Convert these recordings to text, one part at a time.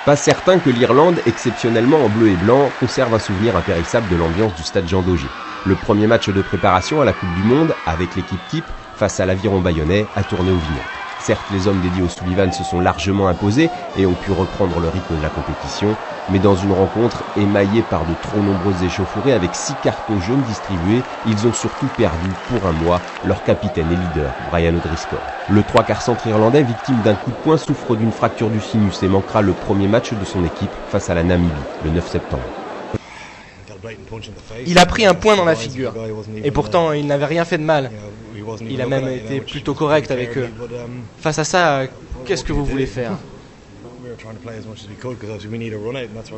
Pas certain que l'Irlande, exceptionnellement en bleu et blanc, conserve un souvenir impérissable de l'ambiance du stade Jean Daugé. Le premier match de préparation à la Coupe du Monde, avec l'équipe type, face à l'Aviron bayonnais, a tourné au vinaigre. Certes, les hommes dédiés aux Sullivan se sont largement imposés et ont pu reprendre le rythme de la compétition, mais dans une rencontre émaillée par de trop nombreuses échauffourées avec 6 cartons jaunes distribués, ils ont surtout perdu pour un mois leur capitaine et leader, Brian O'Driscoll. Le 3/4 centre irlandais, victime d'un coup de poing, souffre d'une fracture du sinus et manquera le premier match de son équipe face à la Namibie, le 9 septembre. Il a pris un point dans la figure, et pourtant il n'avait rien fait de mal. Il a même été plutôt correct avec eux. Face à ça, qu'est-ce que vous voulez faire ?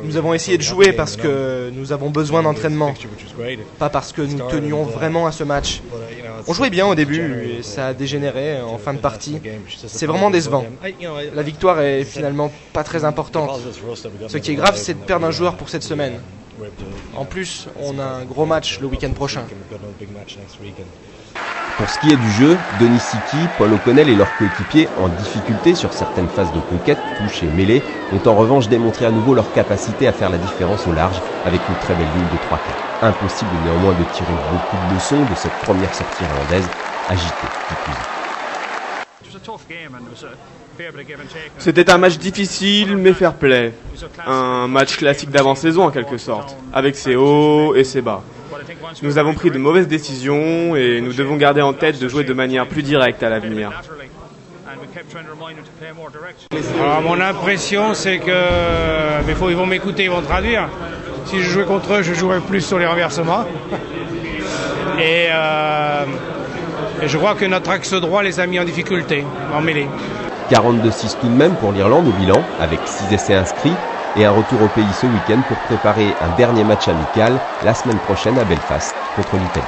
Nous avons essayé de jouer parce que nous avons besoin d'entraînement, pas parce que nous tenions vraiment à ce match. On jouait bien au début et ça a dégénéré en fin de partie. C'est vraiment décevant. La victoire est finalement pas très importante. Ce qui est grave, c'est de perdre un joueur pour cette semaine. En plus, on a un gros match le week-end prochain. Pour ce qui est du jeu, Denis Siki, Paul O'Connell et leurs coéquipiers, en difficulté sur certaines phases de conquête, touche et mêlée, ont en revanche démontré à nouveau leur capacité à faire la différence au large avec une très belle ligne de 3/4. Impossible néanmoins de tirer beaucoup de leçons de cette première sortie irlandaise, agitée qui plus est. C'était un match difficile mais fair play. Un match classique d'avant-saison en quelque sorte, avec ses hauts et ses bas. Nous avons pris de mauvaises décisions et nous devons garder en tête de jouer de manière plus directe à l'avenir. Alors, mon impression, c'est que ils vont m'écouter, ils vont traduire. Si je jouais contre eux, je jouerais plus sur les renversements. Et je crois que notre axe droit les a mis en difficulté, en mêlée. 42-6 tout de même pour l'Irlande au bilan, avec 6 essais inscrits, et un retour au pays ce week-end pour préparer un dernier match amical la semaine prochaine à Belfast contre l'Italie.